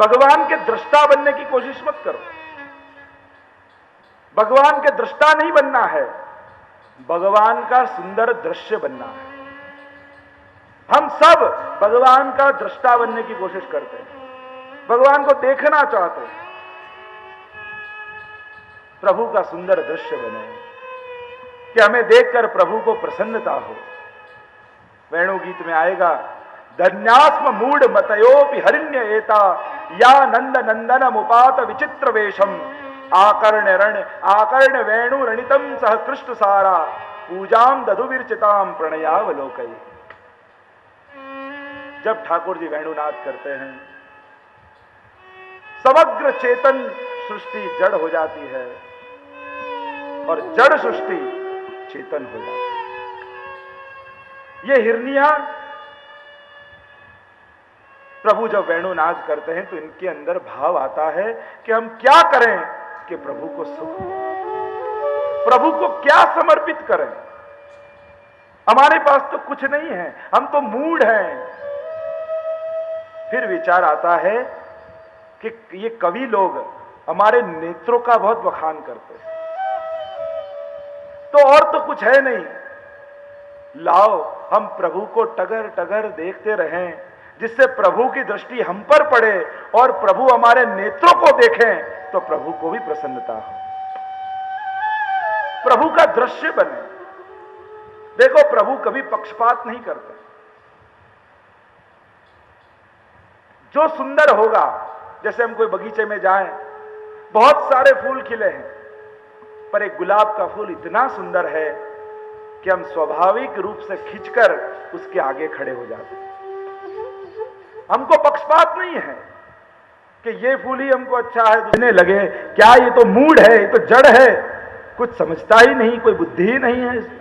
भगवान के दृष्टा बनने की कोशिश मत करो। भगवान के दृष्टा नहीं बनना है, भगवान का सुंदर दृश्य बनना है। हम सब भगवान का दृष्टा बनने की कोशिश करते हैं, भगवान को देखना चाहते हैं, प्रभु का सुंदर दृश्य बने कि हमें देखकर प्रभु को प्रसन्नता हो। वेणु गीत में आएगा, धन्यास्म मूढ़ मतयोपि हरिण्य एता या नंद नंदन मुपात विचित्र वेशम आकर्ण वेणु रणितम सह कृष्ण सारा पूजाम दधु विरचिताम प्रणयावलोकई। जब ठाकुर जी वेणुनाद करते हैं, समग्र चेतन सृष्टि जड़ हो जाती है और जड़ सृष्टि चेतन हो जाती है। ये हिरनियां प्रभु जब वेणुनाद करते हैं तो इनके अंदर भाव आता है कि हम क्या करें कि प्रभु को सुख हो, प्रभु को क्या समर्पित करें। हमारे पास तो कुछ नहीं है, हम तो मूढ़ हैं। फिर विचार आता है कि ये कवि लोग हमारे नेत्रों का बहुत बखान करते हैं, तो और तो कुछ है नहीं, लाओ हम प्रभु को टगर टगर देखते रहें, जिससे प्रभु की दृष्टि हम पर पड़े और प्रभु हमारे नेत्रों को देखें तो प्रभु को भी प्रसन्नता हो, प्रभु का दृश्य बने। देखो प्रभु कभी पक्षपात नहीं करते। जो सुंदर होगा, जैसे हम कोई बगीचे में जाएं, बहुत सारे फूल खिले हैं, पर एक गुलाब का फूल इतना सुंदर है कि हम स्वाभाविक रूप से खींचकर उसके आगे खड़े हो जाते हैं। हमको पक्षपात नहीं है कि ये फूल ही हमको अच्छा है, दिखने लगे, क्या ये तो मूड है, ये तो जड़ है, कुछ समझता ही नहीं, कोई बुद्धि ही नहीं है इसमें।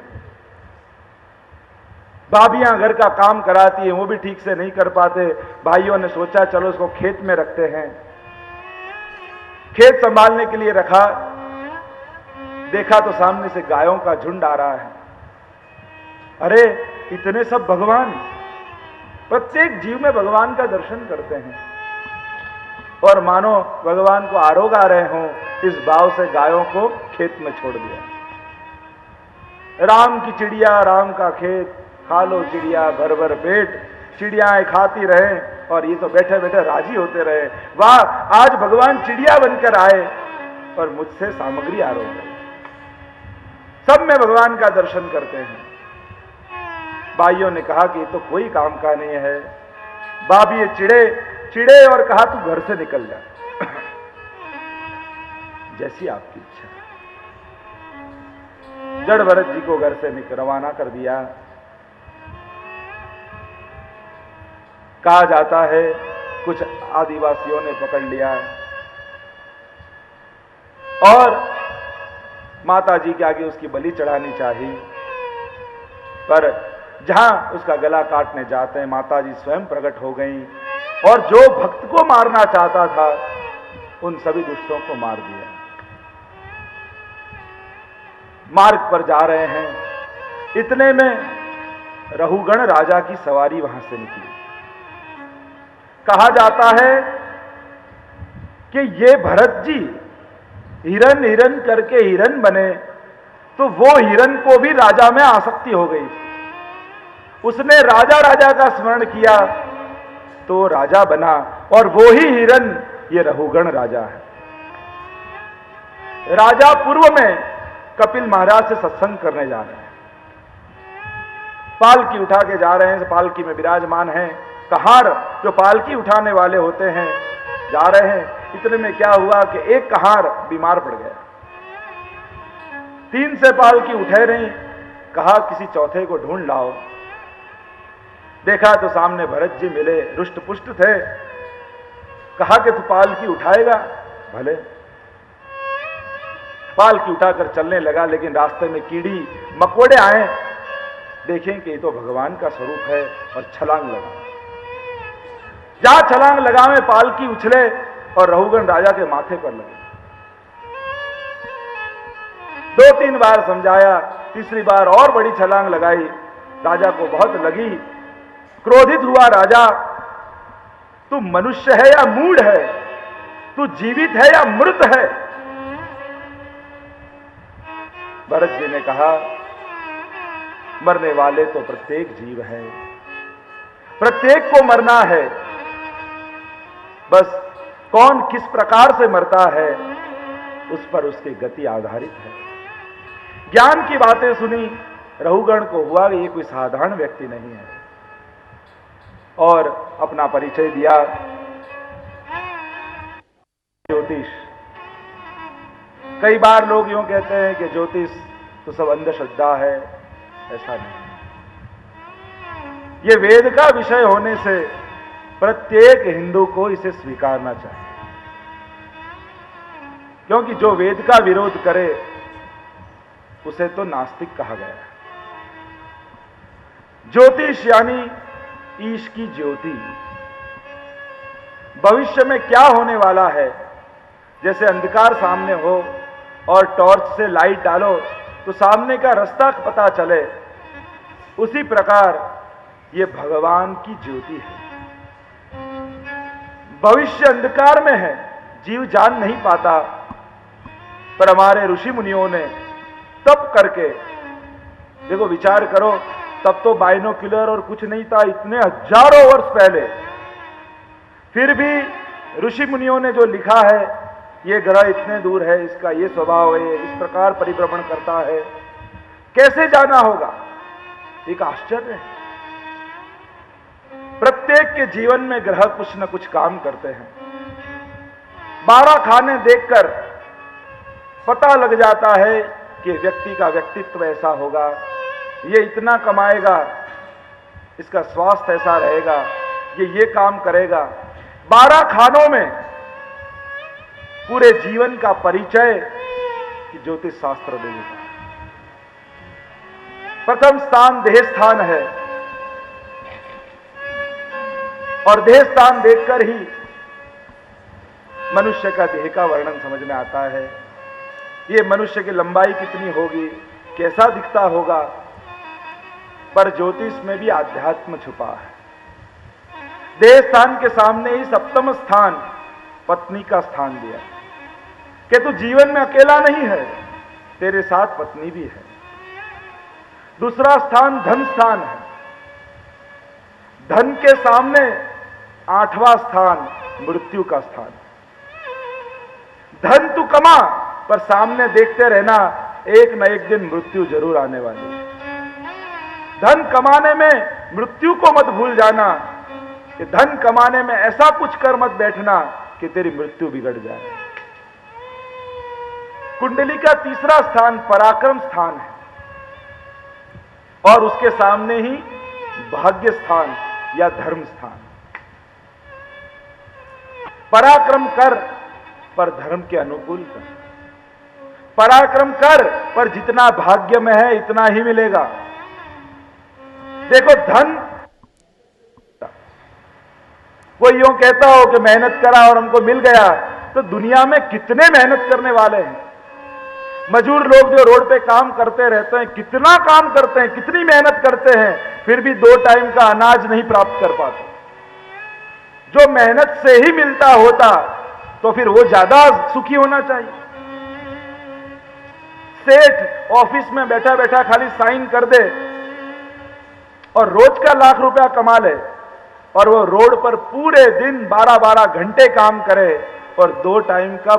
भाभियां घर का काम कराती हैं, वो भी ठीक से नहीं कर पाते। भाइयों ने सोचा चलो इसको खेत में रखते हैं, खेत संभालने के लिए रखा, देखा तो सामने से गायों का झुंड आ रहा है। अरे इतने सब भगवान, प्रत्येक जीव में भगवान का दर्शन करते हैं। और मानो भगवान को आरोग आ रहे हों, इस भाव से गायों को खेत में छोड़ दिया। राम की चिड़िया राम का खेत, खा लो चिड़िया भर भर पेट, चिड़ियाएं खाती रहें और ये तो बैठे बैठे राजी होते रहे। वाह, आज भगवान चिड़िया बनकर आए और मुझसे सामग्री आरोग गई। सब में भगवान का दर्शन करते हैं। भाइयों ने कहा कि ये तो कोई काम का नहीं है। बाप ये चिड़े और कहा तू घर से निकल जा। जैसी आपकी इच्छा। जड़ भरत जी को घर से रवाना कर दिया। कहा जाता है कुछ आदिवासियों ने पकड़ लिया और माता जी के आगे उसकी बलि चढ़ानी चाहिए, पर जहां उसका गला काटने जाते हैं माता जी स्वयं प्रकट हो गईं और जो भक्त को मारना चाहता था उन सभी दुष्टों को मार दिया। मार्ग पर जा रहे हैं, इतने में रहुगण राजा की सवारी वहां से निकली। कहा जाता है कि ये भरत जी हिरन हिरन करके हिरन बने, तो वो हिरन को भी राजा में आसक्ति हो गई। उसने राजा राजा का स्मरण किया तो राजा बना, और वो ही हिरन ये रहुगण राजा है। राजा पूर्व में कपिल महाराज से सत्संग करने जा रहे हैं। पालकी उठा के जा रहे हैं, पालकी में विराजमान हैं। कहार जो पालकी उठाने वाले होते हैं जा रहे हैं। इतने में क्या हुआ कि एक कहार बीमार पड़ गया। 3 से पालकी उठे नहीं, कहा किसी चौथे को ढूंढ लाओ। देखा तो सामने भरत जी मिले, रुष्ट पुष्ट थे। कहा कि तू पालकी उठाएगा? भले। पालकी उठाकर चलने लगा, लेकिन रास्ते में कीड़ी मकोड़े आए। देखें कि ये तो भगवान का स्वरूप है और छलांग लगा। जहां छलांग लगा में पालकी उछले और रहुगण राजा के माथे पर लगे। 2-3 बार समझाया, तीसरी बार और बड़ी छलांग लगाई। राजा को बहुत लगी, क्रोधित हुआ राजा, तू मनुष्य है या मूढ़ है? तू जीवित है या मृत है? भरत जी ने कहा, मरने वाले तो प्रत्येक जीव है, प्रत्येक को मरना है, बस कौन किस प्रकार से मरता है उस पर उसकी गति आधारित है। ज्ञान की बातें सुनी, रहुगण को हुआ कि ये कोई साधारण व्यक्ति नहीं है, और अपना परिचय दिया। ज्योतिष, कई बार लोग यूं कहते हैं कि ज्योतिष तो सब अंधश्रद्धा है। ऐसा नहीं, ये वेद का विषय होने से प्रत्येक हिंदू को इसे स्वीकारना चाहिए, क्योंकि जो वेद का विरोध करे उसे तो नास्तिक कहा गया है। ज्योतिष यानी ईश की ज्योति। भविष्य में क्या होने वाला है, जैसे अंधकार सामने हो और टॉर्च से लाइट डालो तो सामने का रास्ता पता चले, उसी प्रकार ये भगवान की ज्योति है। भविष्य अंधकार में है, जीव जान नहीं पाता, पर हमारे ऋषि मुनियों ने तप करके, देखो विचार करो, तब तो बाइनोक्यूलर और कुछ नहीं था, इतने हजारों वर्ष पहले, फिर भी ऋषि मुनियों ने जो लिखा है, ये ग्रह इतने दूर है, इसका ये स्वभाव है, इस प्रकार परिभ्रमण करता है, कैसे जाना होगा? एक आश्चर्य है। प्रत्येक के जीवन में ग्रह कुछ न कुछ काम करते हैं। 12 खाने देखकर पता लग जाता है कि व्यक्ति का व्यक्तित्व ऐसा होगा, ये इतना कमाएगा, इसका स्वास्थ्य ऐसा रहेगा, ये काम करेगा। 12 खानों में पूरे जीवन का परिचय ज्योतिष शास्त्र दे देता है। प्रथम स्थान देह स्थान है, और देह स्थान देखकर ही मनुष्य का देह का वर्णन समझ में आता है। ये मनुष्य की लंबाई कितनी होगी, कैसा दिखता होगा, पर ज्योतिष में भी आध्यात्म छुपा है। देह स्थान के सामने ही सप्तम स्थान पत्नी का स्थान दिया कि तू जीवन में अकेला नहीं है, तेरे साथ पत्नी भी है। दूसरा स्थान धन स्थान है। धन के सामने 8वां स्थान मृत्यु का स्थान। धन तू कमा, पर सामने देखते रहना एक न एक दिन मृत्यु जरूर आने वाली है। धन कमाने में मृत्यु को मत भूल जाना कि धन कमाने में ऐसा कुछ कर मत बैठना कि तेरी मृत्यु बिगड़ जाए। कुंडली का तीसरा स्थान पराक्रम स्थान है और उसके सामने ही भाग्य स्थान या धर्म स्थान। पराक्रम कर पर धर्म के अनुकूल कर। पराक्रम कर पर जितना भाग्य में है इतना ही मिलेगा। देखो धन, कोई यूं कहता हो कि मेहनत करा और हमको मिल गया, तो दुनिया में कितने मेहनत करने वाले हैं। मजदूर लोग जो रोड पे काम करते रहते हैं, कितना काम करते हैं, कितनी मेहनत करते हैं, फिर भी 2 टाइम का अनाज नहीं प्राप्त कर पाते। जो मेहनत से ही मिलता होता तो फिर वो ज्यादा सुखी होना चाहिए। सेठ ऑफिस में बैठा बैठा खाली साइन कर दे और रोज का लाख रुपया कमा ले, और वो रोड पर पूरे दिन 12-12 घंटे काम करे और 2 टाइम का